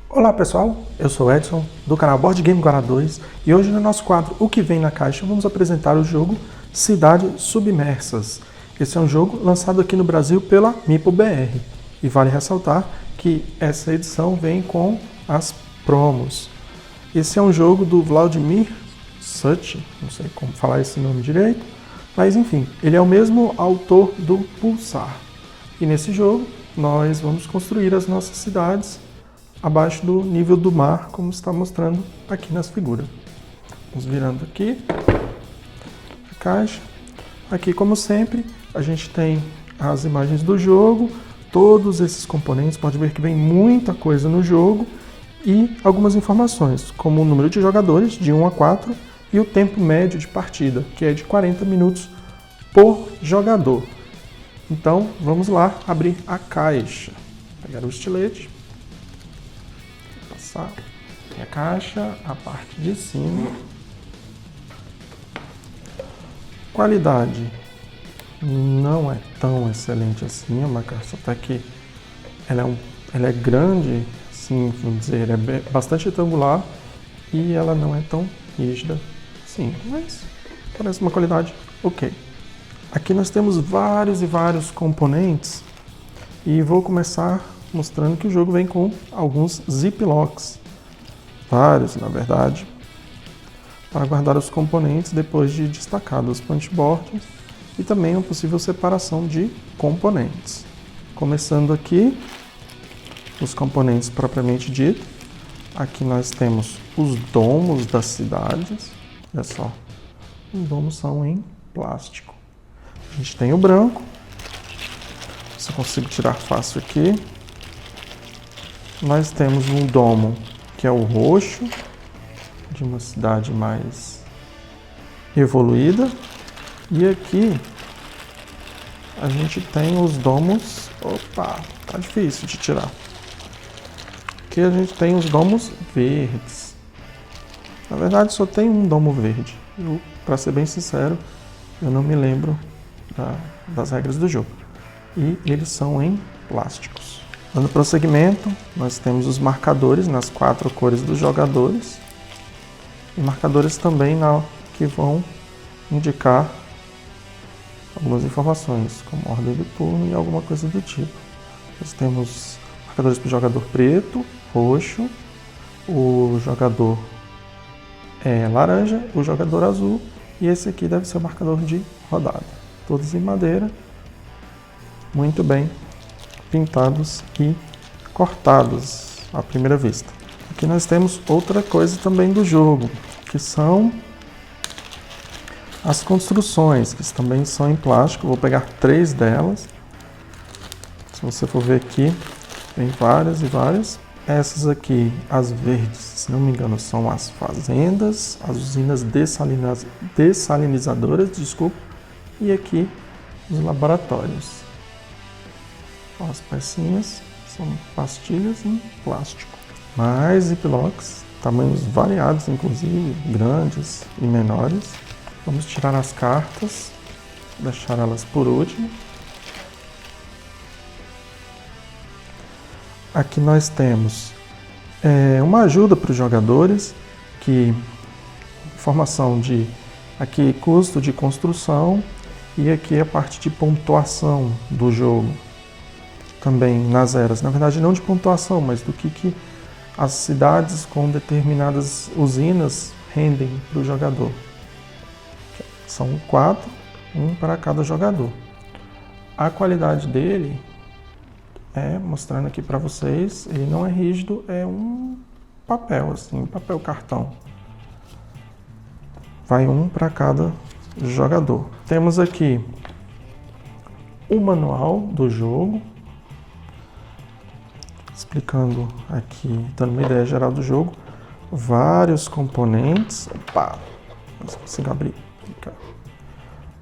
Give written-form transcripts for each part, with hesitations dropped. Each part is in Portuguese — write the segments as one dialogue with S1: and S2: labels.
S1: Olá pessoal, eu sou o Edson, do canal Board Game Guará 2 e hoje no nosso quadro O Que Vem na Caixa vamos apresentar o jogo Cidades Submersas. Esse é um jogo lançado aqui no Brasil pela MeepleBR e vale ressaltar que essa edição vem com as promos. Esse é um jogo do Vladimir Such, não sei como falar esse nome direito, mas enfim, ele é o mesmo autor do Pulsar. E nesse jogo nós vamos construir as nossas cidades abaixo do nível do mar, como está mostrando aqui nas figuras. Vamos virando aqui a caixa. Aqui, como sempre, a gente tem as imagens do jogo, todos esses componentes, pode ver que vem muita coisa no jogo e algumas informações, como o número de jogadores, de 1 a 4, e o tempo médio de partida, que é de 40 minutos por jogador. Então, vamos lá abrir a caixa. Pegar o estilete. Passar aqui a caixa, a parte de cima. Qualidade não é tão excelente assim, é uma caixa até que ela é grande, sim, vamos dizer, é bastante retangular e ela não é tão rígida, sim, mas parece uma qualidade ok. Aqui nós temos vários e vários componentes e vou começar mostrando que o jogo vem com alguns zip-locks, vários na verdade, para guardar os componentes depois de destacados os punchboards e também uma possível separação de componentes. Começando aqui, os componentes propriamente dito, aqui nós temos os domos das cidades, olha só, os domos são em plástico. A gente tem o branco, se eu consigo tirar fácil aqui. Nós temos um domo que é o roxo, de uma cidade mais evoluída. E aqui a gente tem os domos... Opa, tá difícil de tirar. Aqui a gente tem os domos verdes. Na verdade só tem um domo verde. Para ser bem sincero, eu não me lembro das regras do jogo. E eles são em plásticos. Dando prosseguimento, nós temos os marcadores nas 4 cores dos jogadores. E marcadores também que vão indicar algumas informações, como ordem do turno e alguma coisa do tipo. Nós temos marcadores para o jogador preto, roxo, o jogador laranja, o jogador azul e esse aqui deve ser o marcador de rodada. Todos em madeira, muito bem pintados e cortados à primeira vista. Aqui nós temos outra coisa também do jogo, que são as construções, que também são em plástico. Vou pegar 3 delas. Se você for ver aqui, tem várias e várias. Essas aqui, as verdes, se não me engano, são as fazendas, as usinas dessalinizadoras, desculpa, e aqui os laboratórios. As pecinhas são pastilhas em plástico. Mais zip-locks, tamanhos variados, inclusive grandes e menores. Vamos tirar as cartas, deixar elas por último. Aqui nós temos uma ajuda para os jogadores, que informação de aqui custo de construção e aqui a parte de pontuação do jogo. Também nas eras, na verdade não de pontuação, mas do que as cidades com determinadas usinas rendem para o jogador. São 4, um para cada jogador. A qualidade dele, mostrando aqui para vocês, ele não é rígido, é um papel, assim, um papel cartão. Vai um para cada jogador. Temos aqui o manual do jogo, explicando aqui, dando uma ideia geral do jogo, vários componentes. Opa, não consigo abrir.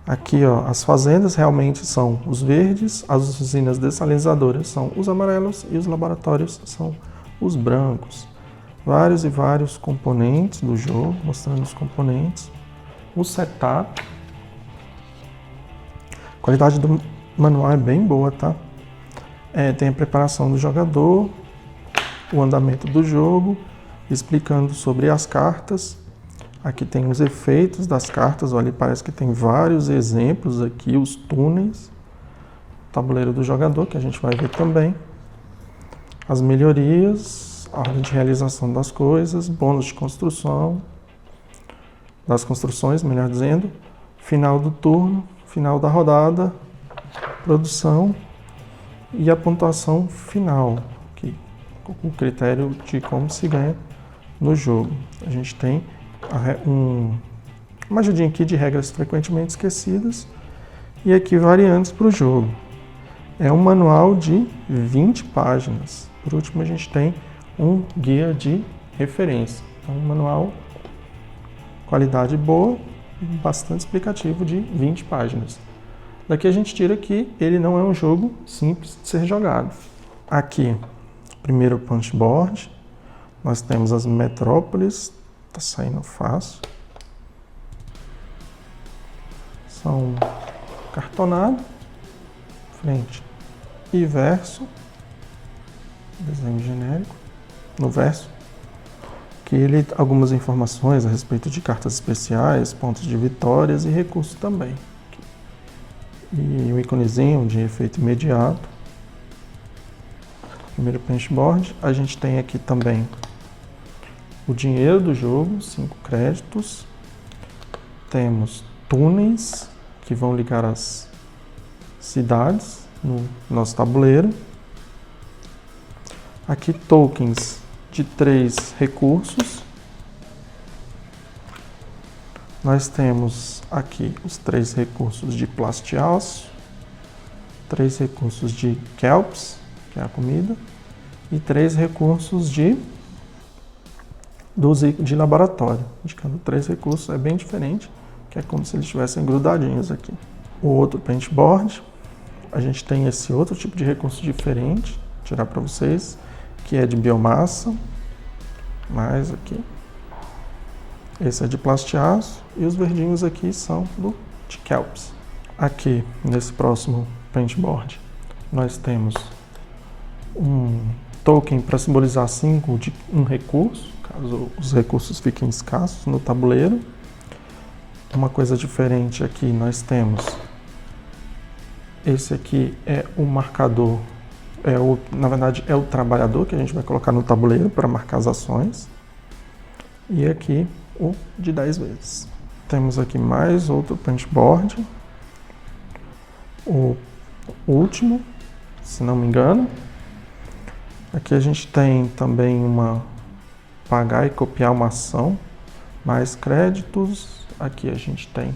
S1: Aqui, ó, as fazendas realmente são os verdes, as usinas dessalinizadoras são os amarelos e os laboratórios são os brancos. Vários e vários componentes do jogo, mostrando os componentes. O setup. A qualidade do manual é bem boa, tá? Tem a preparação do jogador, o andamento do jogo, explicando sobre as cartas. Aqui tem os efeitos das cartas, olha, parece que tem vários exemplos aqui, os túneis, tabuleiro do jogador, que a gente vai ver também, as melhorias, a ordem de realização das coisas, bônus de construção, das construções, melhor dizendo, final do turno, final da rodada, produção e a pontuação final, aqui, o critério de como se ganha no jogo. A gente tem uma ajudinha aqui de regras frequentemente esquecidas e aqui variantes para o jogo. É um manual de 20 páginas. Por último, a gente tem um guia de referência. Então, um manual qualidade boa, bastante explicativo de 20 páginas. Daqui a gente tira que ele não é um jogo simples de ser jogado. Aqui, primeiro punchboard, nós temos as metrópoles, tá saindo fácil. São cartonado, frente e verso, desenho genérico, no verso, que ele algumas informações a respeito de cartas especiais, pontos de vitórias e recursos também. E um íconezinho de efeito imediato. Primeiro punchboard, a gente tem aqui também o dinheiro do jogo, 5 créditos. Temos túneis que vão ligar as cidades no nosso tabuleiro. Aqui tokens de 3 recursos. Nós temos aqui os 3 recursos de plastiaço, 3 recursos de kelps, que é a comida, e 3 recursos de laboratório, indicando 3 recursos, é bem diferente, que é como se eles estivessem grudadinhos aqui. O outro paintboard, a gente tem esse outro tipo de recurso diferente, vou tirar para vocês, que é de biomassa, mais aqui. Esse é de plastiaço e os verdinhos aqui são de kelps. Aqui, nesse próximo paintboard, nós temos um token para simbolizar 5 de um recurso, caso os recursos fiquem escassos no tabuleiro. Uma coisa diferente aqui, nós temos esse aqui é o marcador, na verdade é o trabalhador que a gente vai colocar no tabuleiro para marcar as ações. E aqui o de 10 vezes. Temos aqui mais outro punchboard, o último, se não me engano. Aqui a gente tem também pagar e copiar uma ação, mais créditos. Aqui a gente tem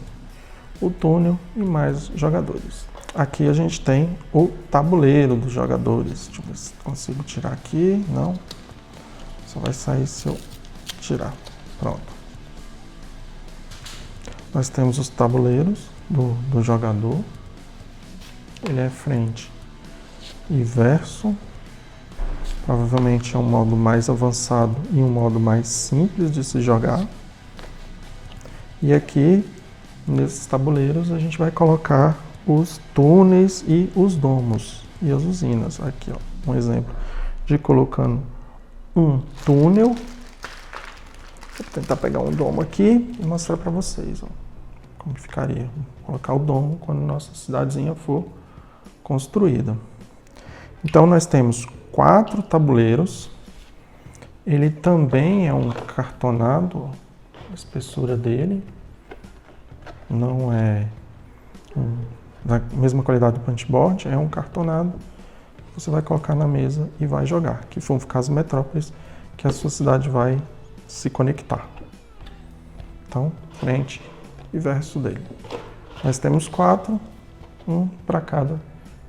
S1: o túnel e mais jogadores. Aqui a gente tem o tabuleiro dos jogadores. Deixa eu ver se consigo tirar aqui. Não, só vai sair se eu tirar. Pronto. Nós temos os tabuleiros do jogador. Ele é frente e verso. Provavelmente é um modo mais avançado e um modo mais simples de se jogar. E aqui, nesses tabuleiros, a gente vai colocar os túneis e os domos e as usinas. Aqui, ó, um exemplo de colocando um túnel. Vou tentar pegar um domo aqui e mostrar para vocês, ó, como ficaria. Vou colocar o domo quando nossa cidadezinha for construída. Então nós temos 4 tabuleiros. Ele também é um cartonado, a espessura dele não é da mesma qualidade do punchboard, é um cartonado. Você vai colocar na mesa e vai jogar. Aqui vão ficar as metrópoles que a sua cidade vai se conectar. Então, frente e verso dele. Nós temos 4, um para cada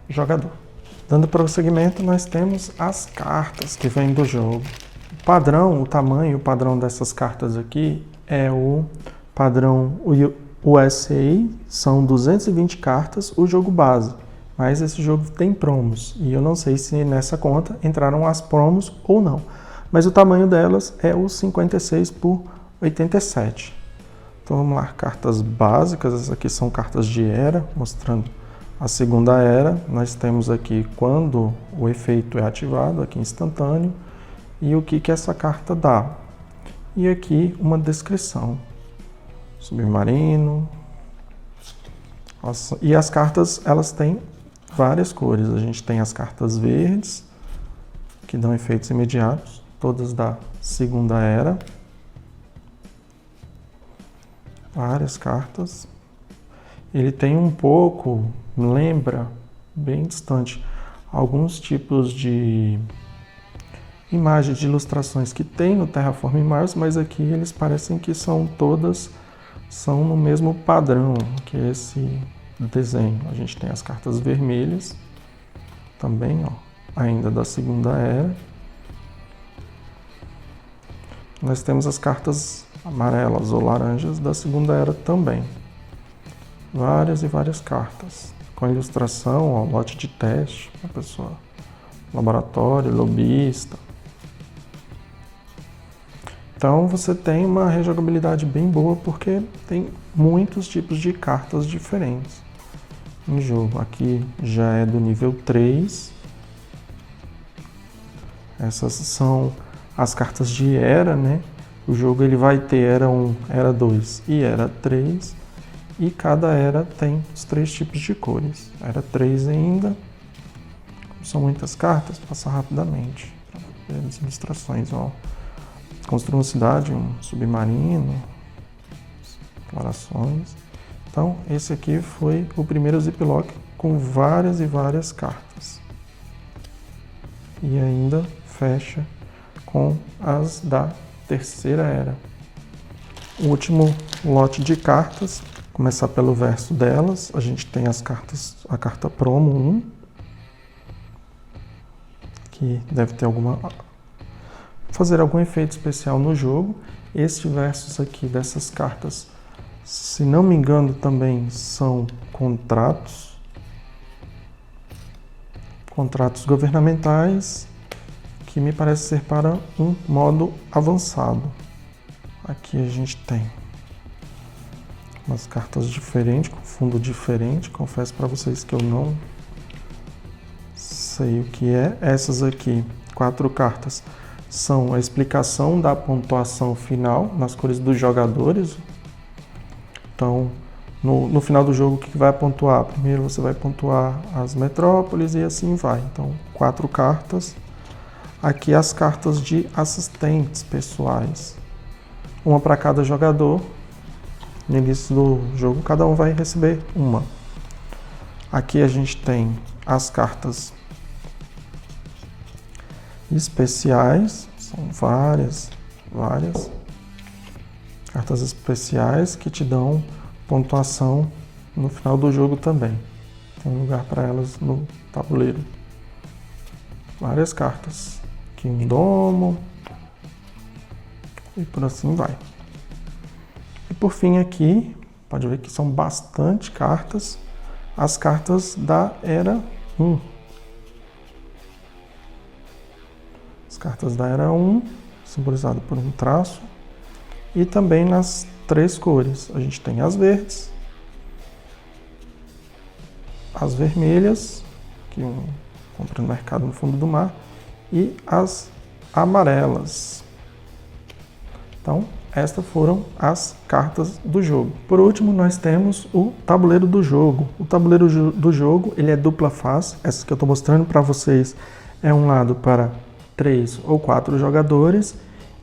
S1: jogador. Dando prosseguimento, nós temos as cartas que vêm do jogo. O padrão, o tamanho, o padrão dessas cartas aqui é o padrão USA, são 220 cartas o jogo base. Mas esse jogo tem promos e eu não sei se nessa conta entraram as promos ou não. Mas o tamanho delas é o 56 por 87. Então vamos lá, cartas básicas, essas aqui são cartas de era, mostrando a segunda era. Nós temos aqui quando o efeito é ativado, aqui instantâneo, e o que essa carta dá. E aqui uma descrição. Submarino. E as cartas, elas têm várias cores. A gente tem as cartas verdes, que dão efeitos imediatos, todas da Segunda Era. Várias cartas. Ele tem um pouco, lembra, bem distante, alguns tipos de imagens de ilustrações que tem no Terraforming Mars, mas aqui eles parecem que são no mesmo padrão que esse desenho. A gente tem as cartas vermelhas, também, ó, ainda da Segunda Era. Nós temos as cartas amarelas ou laranjas da Segunda Era também. Várias e várias cartas, com ilustração, ó, lote de teste, a pessoa, laboratório, lobista. Então você tem uma rejogabilidade bem boa, porque tem muitos tipos de cartas diferentes em jogo. Aqui já é do nível 3. Essas são as cartas de Era, né? O jogo ele vai ter Era 1, Era 2 e Era 3. E cada Era tem os 3 tipos de cores. Era 3 ainda. São muitas cartas, passar rapidamente. Ver as ilustrações, ó. Construir uma cidade, um submarino, explorações. Então, esse aqui foi o primeiro Ziploc com várias e várias cartas. E ainda fecha com as da Terceira Era. O último lote de cartas, começar pelo verso delas, a gente tem as cartas, a carta Promo 1, que deve ter fazer algum efeito especial no jogo. Estes versos aqui dessas cartas, se não me engano, também são contratos governamentais, que me parece ser para um modo avançado. Aqui a gente tem umas cartas diferentes, com fundo diferente. Confesso para vocês que eu não sei o que é. Essas aqui, 4 cartas, são a explicação da pontuação final nas cores dos jogadores. Então, no final do jogo, o que vai pontuar? Primeiro você vai pontuar as metrópoles e assim vai. Então, 4 cartas. Aqui as cartas de assistentes pessoais. Uma para cada jogador. No início do jogo, cada um vai receber uma. Aqui a gente tem as cartas especiais. São várias cartas especiais que te dão pontuação no final do jogo também. Tem um lugar para elas no tabuleiro. Várias cartas. Aqui um domo. E por assim vai. E por fim aqui, pode ver que são bastante cartas. As cartas da Era 1. As cartas da Era 1, simbolizado por um traço. E também nas 3 cores. A gente tem as verdes, as vermelhas, que compra no mercado no fundo do mar, e as amarelas. Então, estas foram as cartas do jogo. Por último, nós temos o tabuleiro do jogo. O tabuleiro do jogo, ele é dupla face. Essa que eu estou mostrando para vocês é um lado para 3 ou 4 jogadores.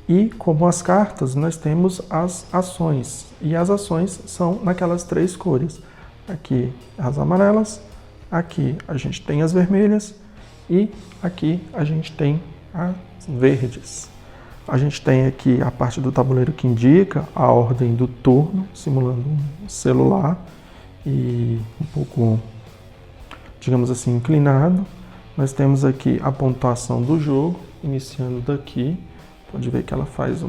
S1: E como as cartas, nós temos as ações. E as ações são naquelas 3 cores. Aqui as amarelas, aqui a gente tem as vermelhas e aqui a gente tem as verdes. A gente tem aqui a parte do tabuleiro que indica a ordem do turno, simulando um celular e um pouco, digamos assim, inclinado. Nós temos aqui a pontuação do jogo, iniciando daqui. Pode ver que ela faz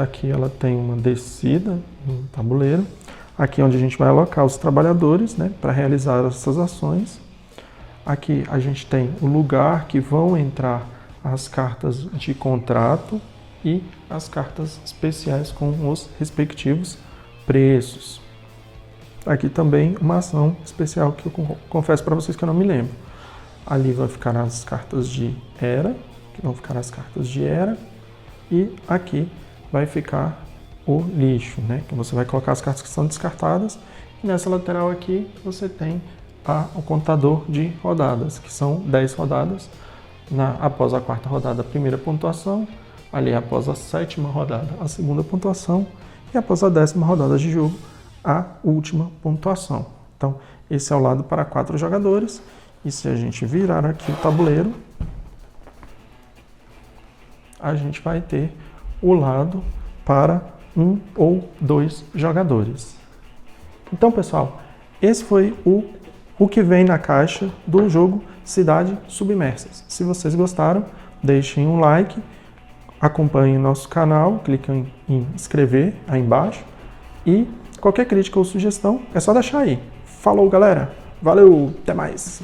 S1: aqui ela tem uma descida no tabuleiro. Aqui é onde a gente vai alocar os trabalhadores, né, para realizar essas ações. Aqui a gente tem o lugar que vão entrar as cartas de contrato e as cartas especiais com os respectivos preços. Aqui também uma ação especial que eu confesso para vocês que eu não me lembro. Ali vai ficar as cartas de era, que vão ficar as cartas de era, e aqui vai ficar o lixo, né? Que você vai colocar as cartas que são descartadas. E nessa lateral aqui você tem o contador de rodadas, que são 10 rodadas. Após a 4ª rodada, a primeira pontuação. Ali após a 7ª rodada, a segunda pontuação. E após a 10ª rodada de jogo, a última pontuação. Então, esse é o lado para 4 jogadores. E se a gente virar aqui o tabuleiro, a gente vai ter o lado para 1 ou 2 jogadores. Então, pessoal, esse foi o que vem na caixa do jogo Cidade Submersas. Se vocês gostaram, deixem um like, acompanhem nosso canal, cliquem em inscrever aí embaixo e qualquer crítica ou sugestão é só deixar aí. Falou, galera! Valeu, até mais!